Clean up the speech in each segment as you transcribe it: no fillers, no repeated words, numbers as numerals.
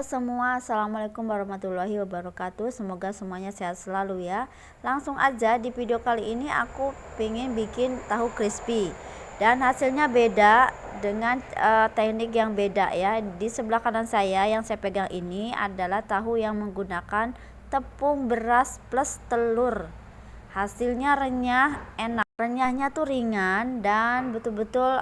Halo semua, assalamualaikum warahmatullahi wabarakatuh. Semoga semuanya sehat selalu ya. Langsung aja di video kali ini aku pengen bikin tahu crispy dan hasilnya beda dengan teknik yang beda ya. Di sebelah kanan saya yang saya pegang ini adalah tahu yang menggunakan tepung beras plus telur. Hasilnya renyah, enak. Renyahnya tuh ringan dan betul-betul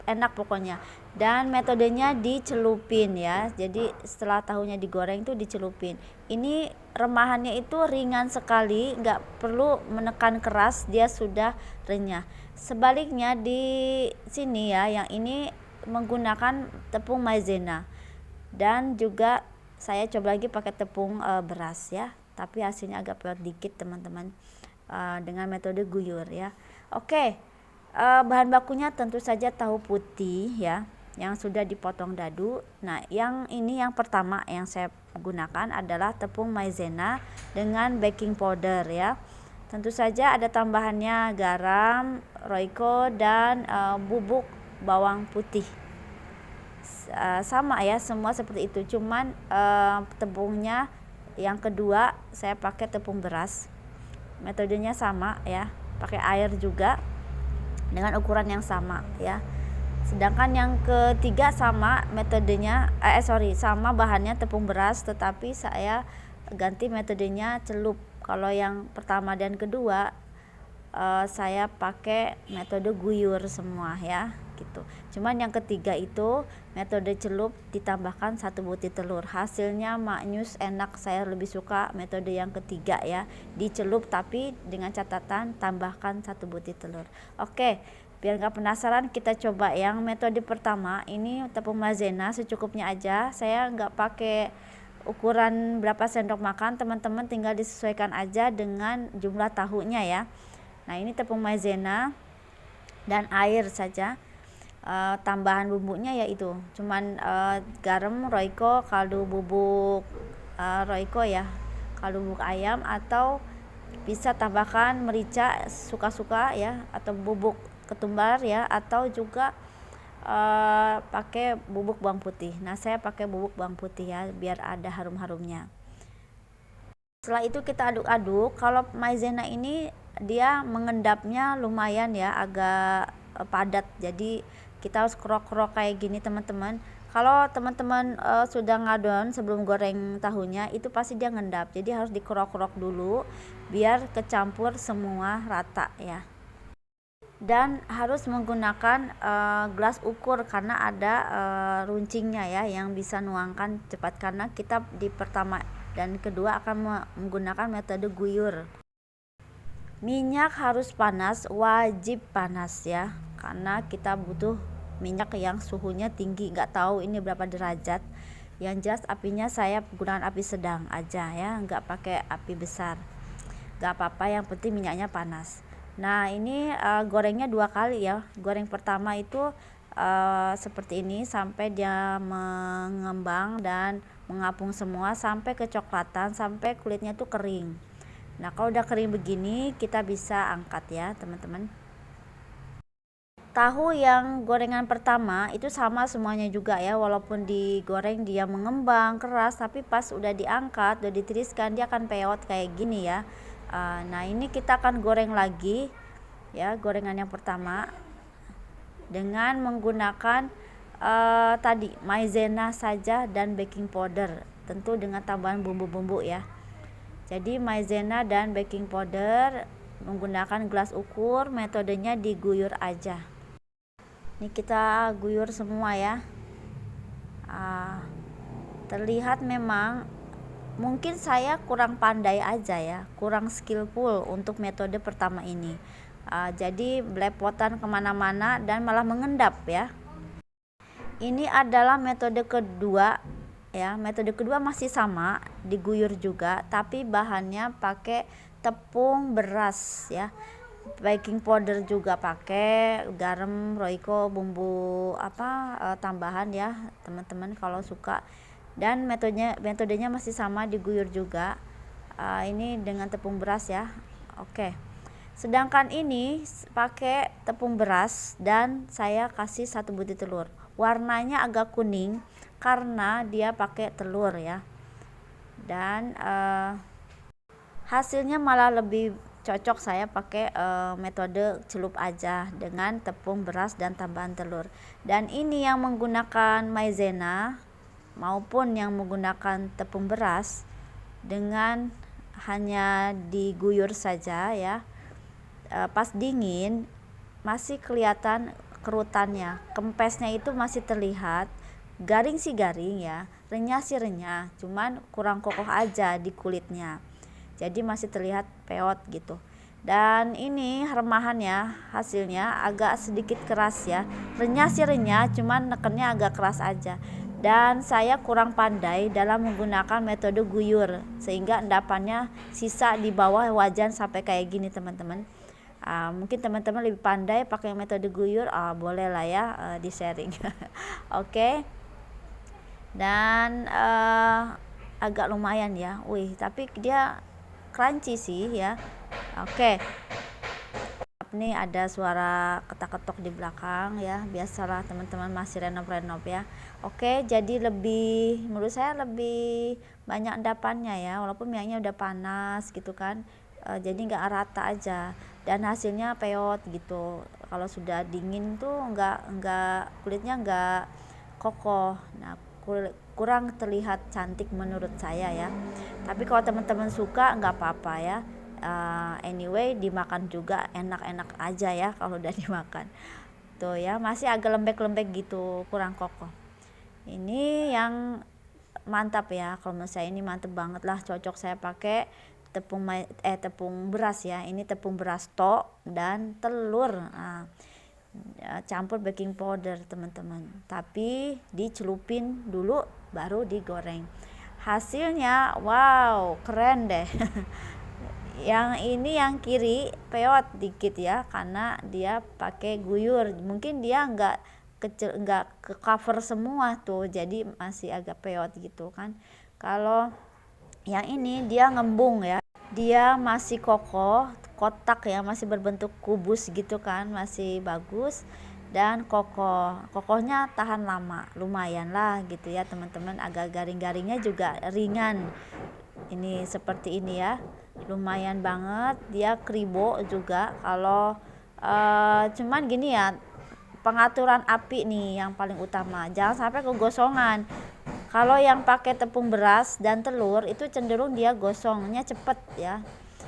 enak pokoknya. Dan metodenya dicelupin ya, jadi setelah tahunya digoreng itu dicelupin. Ini remahannya itu ringan sekali, nggak perlu menekan keras, dia sudah renyah. Sebaliknya di sini ya, yang ini menggunakan tepung maizena dan juga saya coba lagi pakai tepung beras ya, tapi hasilnya agak peot dikit teman-teman, dengan metode guyur ya. Oke, bahan bakunya tentu saja tahu putih ya, yang sudah dipotong dadu. Nah, yang ini yang pertama yang saya gunakan adalah tepung maizena dengan baking powder ya. Tentu saja ada tambahannya garam, roiko dan bubuk bawang putih. Sama ya, semua seperti itu. Cuman tepungnya yang kedua saya pakai tepung beras. Metodenya sama ya, pakai air juga dengan ukuran yang sama ya. Sedangkan yang ketiga sama metodenya, sama bahannya tepung beras, tetapi saya ganti metodenya celup. Kalau yang pertama dan kedua saya pakai metode guyur semua ya gitu. Cuman yang ketiga itu metode celup ditambahkan 1 butir telur. Hasilnya maknyus, enak. Saya lebih suka metode yang ketiga ya, dicelup, tapi dengan catatan tambahkan 1 butir telur. Oke, biar nggak penasaran, kita coba yang metode pertama. Ini tepung maizena secukupnya aja, saya nggak pakai ukuran berapa sendok makan, teman-teman tinggal disesuaikan aja dengan jumlah tahunya ya. Nah, ini tepung maizena dan air saja. Tambahan bumbunya yaitu cuman garam, roiko, kaldu bubuk roiko ya, kaldu bubuk ayam, atau bisa tambahkan merica suka-suka ya, atau bubuk ketumbar ya, atau juga pakai bubuk bawang putih. Nah, saya pakai bubuk bawang putih ya, biar ada harum-harumnya. Setelah itu kita aduk-aduk. Kalau maizena ini dia mengendapnya lumayan ya, agak padat, jadi kita harus kerok-kerok kayak gini teman-teman. Kalau teman-teman sudah ngadon sebelum goreng tahunya, itu pasti dia ngendap, jadi harus dikerok-kerok dulu biar kecampur semua rata ya. Dan harus menggunakan gelas ukur karena ada runcingnya ya, yang bisa nuangkan cepat, karena kita di pertama dan kedua akan menggunakan metode guyur. Minyak harus panas, wajib panas ya, karena kita butuh minyak yang suhunya tinggi. Nggak tahu ini berapa derajat, yang jelas apinya saya gunakan api sedang aja ya, nggak pakai api besar. Nggak apa-apa, yang penting minyaknya panas. Nah, ini gorengnya 2 kali ya. Goreng pertama itu seperti ini sampai dia mengembang dan mengapung semua sampai kecoklatan, sampai kulitnya tuh kering. Nah, kalau udah kering begini kita bisa angkat ya teman-teman. Tahu yang gorengan pertama itu sama semuanya juga ya, walaupun digoreng dia mengembang keras, tapi pas udah diangkat, udah ditiriskan, dia akan peot kayak gini ya. Nah, ini kita akan goreng lagi ya, gorengan yang pertama dengan menggunakan tadi maizena saja dan baking powder, tentu dengan tambahan bumbu-bumbu ya. Jadi maizena dan baking powder menggunakan gelas ukur, metodenya diguyur aja. Ini kita guyur semua ya. Terlihat memang mungkin saya kurang pandai aja ya, kurang skillful untuk metode pertama ini. Jadi belepotan kemana-mana dan malah mengendap ya. Ini adalah metode kedua ya. Metode kedua masih sama, diguyur juga, tapi bahannya pakai tepung beras ya. Baking powder juga pakai, garam, roiko, bumbu tambahan ya teman-teman kalau suka. Dan metodenya masih sama, diguyur juga. Ini dengan tepung beras ya. Oke. Sedangkan ini pakai tepung beras dan saya kasih 1 butir telur. Warnanya agak kuning, karena dia pakai telur ya. Dan hasilnya malah lebih cocok saya pakai metode celup aja dengan tepung beras dan tambahan telur. Dan ini yang menggunakan maizena maupun yang menggunakan tepung beras, dengan hanya diguyur saja ya, pas dingin masih kelihatan kerutannya, kempesnya itu masih terlihat. Garing sih garing ya, renyah sih renyah, cuman kurang kokoh aja di kulitnya, jadi masih terlihat peot gitu. Dan ini remahannya hasilnya agak sedikit keras ya, renyah sih renyah, cuman nekennya agak keras aja. Dan saya kurang pandai dalam menggunakan metode guyur, sehingga endapannya sisa di bawah wajan sampai kayak gini teman-teman. Mungkin teman-teman lebih pandai pakai metode guyur, boleh lah ya di sharing. Oke. Dan agak lumayan ya, tapi dia crunchy sih ya. Oke. Nih ada suara ketak-ketok di belakang ya, biasalah teman-teman masih renov-renov ya. Oke, jadi menurut saya lebih banyak endapannya ya, walaupun minyaknya udah panas gitu kan. Jadi nggak rata aja, dan hasilnya peot gitu. Kalau sudah dingin tuh kulitnya nggak kokoh. Nah, kurang terlihat cantik menurut saya ya. Tapi kalau teman-teman suka nggak apa-apa ya. Anyway, dimakan juga enak-enak aja ya kalau udah dimakan. Tuh ya, masih agak lembek-lembek gitu, kurang kokoh. Ini yang mantap ya, kalau menurut saya ini mantap banget lah, cocok saya pakai tepung beras ya. Ini tepung beras tok dan telur. Campur baking powder teman-teman, tapi dicelupin dulu baru digoreng. Hasilnya wow, keren deh. Yang ini yang kiri peot dikit ya, karena dia pakai guyur, mungkin dia nggak ke cover semua tuh, jadi masih agak peot gitu kan. Kalau yang ini dia ngembung ya, dia masih kokoh, kotak ya, masih berbentuk kubus gitu kan, masih bagus dan kokohnya tahan lama, lumayan lah gitu ya teman-teman. Agak garing-garingnya juga ringan, ini seperti ini ya, lumayan banget. Dia kribo juga. Kalau cuman gini ya, pengaturan api nih yang paling utama, jangan sampai kegosongan. Kalau yang pakai tepung beras dan telur itu cenderung dia gosongnya cepet ya.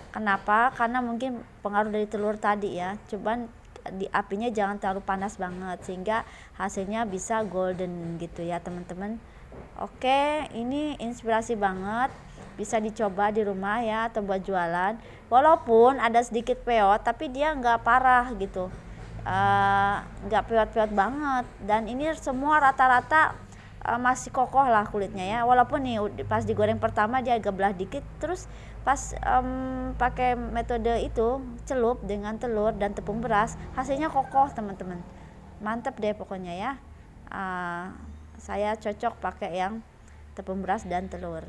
Kenapa? Karena mungkin pengaruh dari telur tadi ya. Cuman di apinya jangan terlalu panas banget, sehingga hasilnya bisa golden gitu ya teman-teman. Oke, ini inspirasi banget, bisa dicoba di rumah ya atau buat jualan. Walaupun ada sedikit peot, tapi dia nggak parah gitu, nggak peot-peot banget. Dan ini semua rata-rata masih kokoh lah kulitnya ya, walaupun nih pas digoreng pertama dia agak belah dikit, terus pas pakai metode itu celup dengan telur dan tepung beras, hasilnya kokoh teman-teman, mantep deh pokoknya ya. Saya cocok pakai yang tepung beras dan telur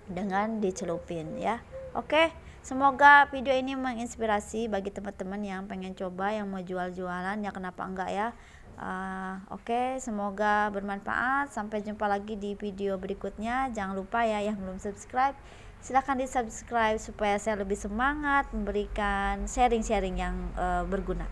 dengan dicelupin ya. Oke, semoga video ini menginspirasi bagi teman-teman yang pengen coba, yang mau jual-jualan ya, kenapa enggak ya. Oke, semoga bermanfaat. Sampai jumpa lagi di video berikutnya. Jangan lupa ya, yang belum subscribe silahkan di subscribe supaya saya lebih semangat memberikan sharing-sharing yang berguna.